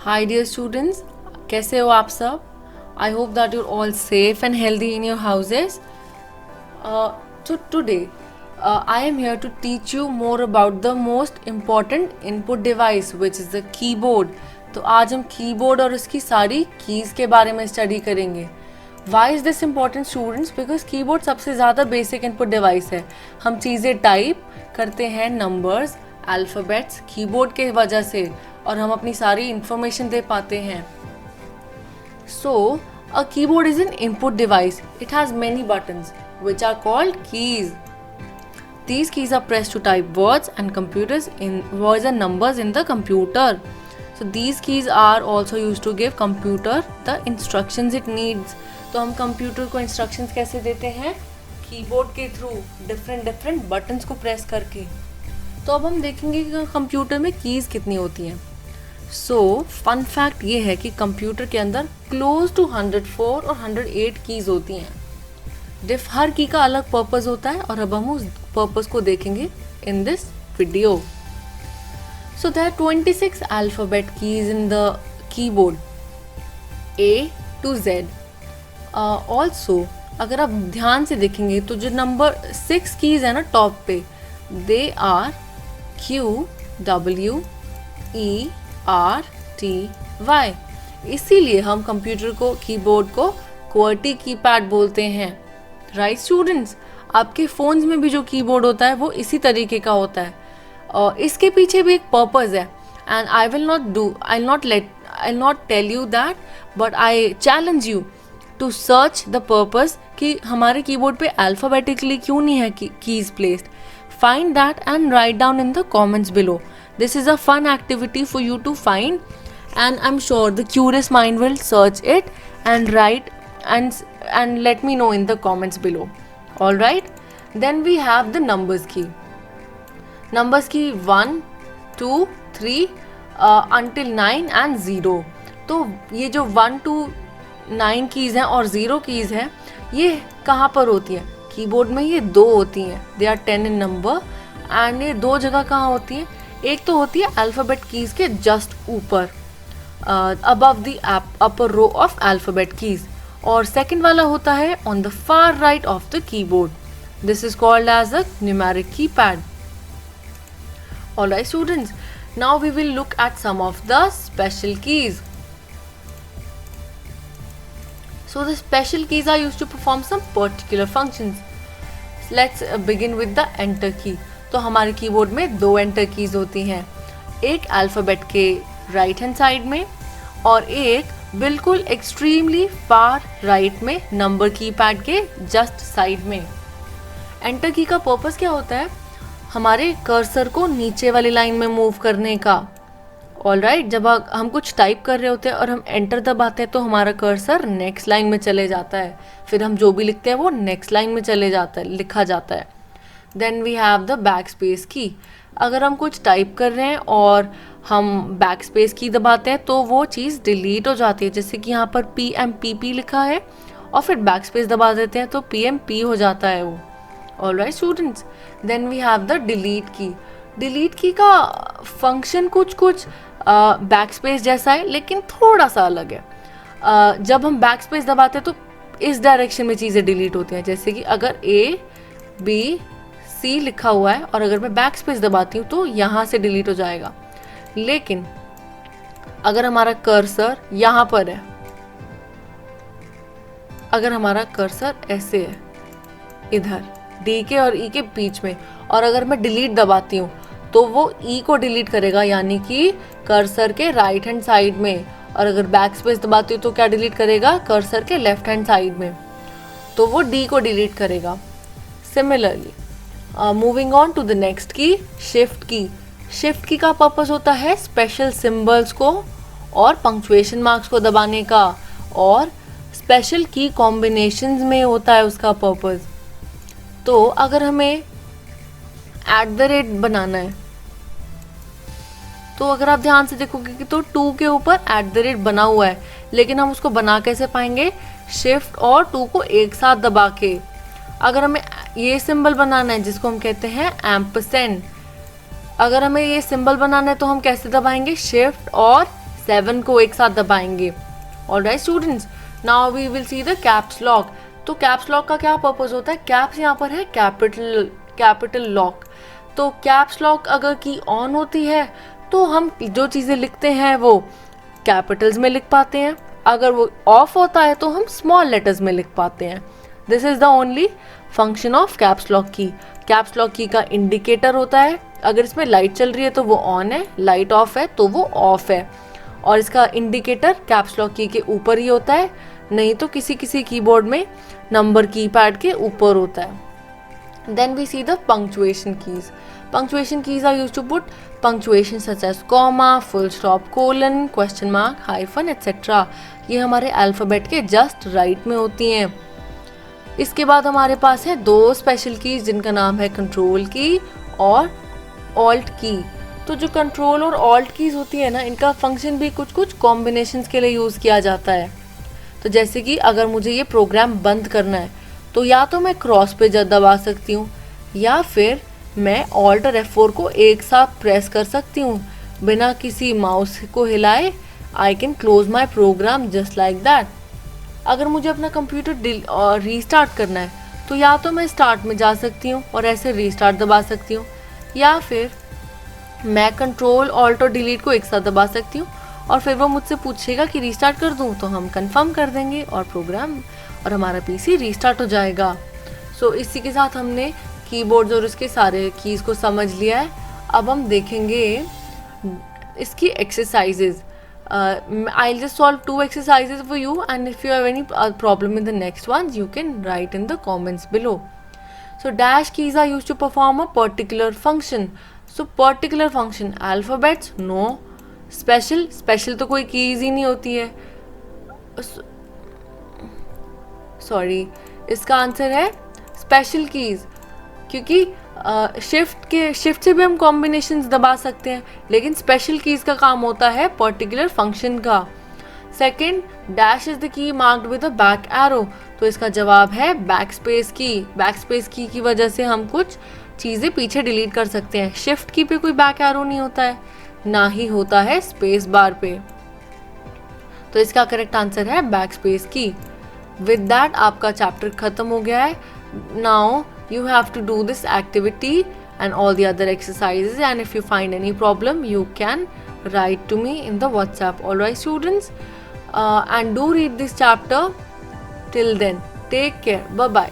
Hi dear students, कैसे हो आप सब? I hope that you're all safe and healthy in your houses. So today, I am here to teach you more about the most important input device, which is the keyboard. तो आज हम keyboard और उसकी सारी keys के बारे में study करेंगे. Why is this important students? Because keyboard सबसे ज़्यादा बेसिक इनपुट डिवाइस है. हम चीज़ें टाइप करते हैं, नंबर्स, अल्फ़ाबेट्स कीबोर्ड के वजह से, और हम अपनी सारी इंफॉर्मेशन दे पाते हैं. So a keyboard is an input device. It has many buttons which are called keys. These keys are pressed to type words and numbers in the computer. So these keys are also used to give computer the instructions it needs. तो हम computer को instructions कैसे देते हैं? Keyboard के through, different buttons को press करके. तो अब हम देखेंगे कि कंप्यूटर में कीज़ कितनी होती हैं. सो फन फैक्ट ये है कि कंप्यूटर के अंदर क्लोज टू 104 और 108 कीज़ होती हैं. हर की का अलग पर्पस होता है, और अब हम उस पर्पस को देखेंगे in this video. So there are 26 alphabet keys in the keyboard A to Z. Also अगर आप ध्यान से देखेंगे तो जो नंबर 6 कीज है ना टॉप पे, they are Q W E R T Y. इसीलिए हम कंप्यूटर को, कीबोर्ड को QWERTY कीपैड बोलते हैं. राइट स्टूडेंट्स, आपके फ़ोन्स में भी जो कीबोर्ड होता है वो इसी तरीके का होता है, और इसके पीछे भी एक पर्पज़ है. And I will not tell you that, but I challenge you to search the purpose कि हमारे कीबोर्ड पे अल्फ़ाबेटिकली क्यों नहीं है keys placed. Find that and write down in the comments below. This is a fun activity for you to find, and I am sure the curious mind will search it and write and let me know in the comments below. All right, then we have the numbers key. Numbers key 1 2 3 until 9 and 0. तो ये जो 1 to 9 keys हैं और 0 keys हैं, ये कहाँ पर होती हैं? कीबोर्ड में ये दो होती हैं. दे आर 10 in number, एंड ये दो जगह कहाँ होती हैं? एक तो होती है अल्फ़ाबेट कीज़ के जस्ट ऊपर, above the upper row of alphabet keys, और सेकंड वाला होता है on the far right of the keyboard. This is called as a numeric keypad. Alright students, now we will look at some of the special keys. So the special keys are used to perform some particular functions. Let's begin with the enter key. तो हमारे keyboard में दो enter keys होती हैं, एक alphabet के right hand side में और एक बिल्कुल एक्सट्रीमली फार राइट में नंबर कीपैड के जस्ट साइड में. एंटर की का पर्पस क्या होता है? हमारे कर्सर को नीचे वाली लाइन में मूव करने का. ऑलराइट, जब हम कुछ टाइप कर रहे होते हैं और हम एंटर दबाते हैं तो हमारा कर्सर नेक्स्ट लाइन में चले जाता है, फिर हम जो भी लिखते हैं वो नेक्स्ट लाइन में चले जाता है, लिखा जाता है. Then we have the backspace key. अगर हम कुछ टाइप कर रहे हैं और हम बैक स्पेस की दबाते हैं तो वो चीज़ डिलीट हो जाती है. जैसे कि यहाँ पर PMPP लिखा है और फिर बैक स्पेस दबा देते हैं तो PMP हो जाता है वो. Alright students, then we have the delete key. Delete key का फंक्शन कुछ बैक स्पेस जैसा है, लेकिन थोड़ा सा अलग है. जब हम बैक स्पेस दबाते हैं तो इस डायरेक्शन में चीज़ें डिलीट होती हैं. जैसे कि अगर ABC लिखा हुआ है और अगर मैं बैक स्पेस दबाती हूँ तो यहाँ से डिलीट हो जाएगा. लेकिन अगर हमारा कर्सर यहाँ पर है, अगर हमारा कर्सर ऐसे है इधर D के और E के बीच में, और अगर मैं डिलीट दबाती हूँ तो वो E को डिलीट करेगा, यानी कि कर्सर के राइट हैंड साइड में, और अगर बैक स्पेस दबाती हूँ तो क्या डिलीट करेगा? कर्सर के लेफ्ट हैंड साइड में, तो वो D को डिलीट करेगा. Similarly moving on to the next key, shift key. Shift key का पर्पस होता है स्पेशल सिंबल्स को और पंक्चुएशन मार्क्स को दबाने का, और स्पेशल की कॉम्बिनेशंस में होता है उसका पर्पस. तो अगर हमें @ बनाना है तो अगर आप ध्यान से देखोगे कि तो 2 के ऊपर @ बना हुआ है, लेकिन हम उसको बना कैसे पाएंगे? शिफ्ट और 2 को एक साथ दबा के. अगर हमें ये सिंबल बनाना है जिसको हम कहते हैं एम्परसेंड, अगर हमें ये सिंबल बनाना है तो हम कैसे दबाएंगे? शिफ्ट और 7 को एक साथ दबाएंगे. Alright students, now we will see the caps lock. तो कैप्स लॉक का क्या पर्पस होता है? कैप्स यहाँ पर है कैपिटल लॉक. तो कैप्स लॉक अगर की ऑन होती है तो हम जो चीज़ें लिखते हैं वो कैपिटल्स में लिख पाते हैं. अगर वो ऑफ होता है तो हम स्मॉल लेटर्स में लिख पाते हैं. This is the only function of caps lock की. कैप्स लॉक की का इंडिकेटर होता है. अगर इसमें लाइट चल रही है तो वो ऑन है, लाइट ऑफ है तो वो ऑफ है. और इसका इंडिकेटर कैप्स लॉक की के ऊपर ही होता है, नहीं तो किसी किसी कीबोर्ड में नंबर कीपैड के ऊपर होता है. Then we see the punctuation keys. Punctuation keys are used to put punctuation such as comma, full stop, colon, question mark, hyphen, etc. ये हमारे अल्फ़ाबेट के जस्ट राइट में होती हैं. इसके बाद हमारे पास है दो स्पेशल कीज जिनका नाम है कंट्रोल की और ऑल्ट की. तो जो कंट्रोल और ऑल्ट कीज होती है ना, इनका फंक्शन भी कुछ कुछ कॉम्बिनेशंस के लिए यूज़ किया जाता है. तो जैसे कि अगर मुझे ये प्रोग्राम बंद करना है तो या तो मैं क्रॉस पे दबा सकती हूँ या फिर मैं ऑल्ट और F4 को एक साथ प्रेस कर सकती हूँ बिना किसी माउस को हिलाए. I can close my programme just like that. अगर मुझे अपना कंप्यूटर रीस्टार्ट करना है तो या तो मैं स्टार्ट में जा सकती हूँ और ऐसे रीस्टार्ट दबा सकती हूँ, या फिर मैं कंट्रोल ऑल्ट और डिलीट को एक साथ दबा सकती हूँ और फिर वो मुझसे पूछेगा कि रीस्टार्ट कर दूँ तो हम कंफर्म कर देंगे और प्रोग्राम और हमारा पीसी रीस्टार्ट हो जाएगा. सो इसी के साथ हमने कीबोर्ड्स और उसके सारे कीज़ को समझ लिया है. अब हम देखेंगे इसकी exercises. I'll just solve 2 exercises for you, and if you have any problem in the next ones you can write in the comments below. So dash keys are used to perform a particular function. So particular function, alphabets no, special तो कोई keys ही नहीं होती है. Sorry, इसका answer है special keys, क्योंकि shift से भी हम कॉम्बिनेशंस दबा सकते हैं, लेकिन स्पेशल कीज का काम होता है पर्टिकुलर फंक्शन का. Second, dash is the key marked with a back arrow. तो इसका जवाब है बैक स्पेस की. बैक स्पेस की वजह से हम कुछ चीज़ें पीछे डिलीट कर सकते हैं. शिफ्ट की पे कोई बैक एरो नहीं होता है, ना ही होता है स्पेस बार पे. तो इसका करेक्ट आंसर है बैक स्पेस की. विद दैट आपका चैप्टर खत्म हो गया है. Now you have to do this activity and all the other exercises, and if you find any problem you can write to me in the WhatsApp. Alright students, and do read this chapter. Till then, take care. Bye bye.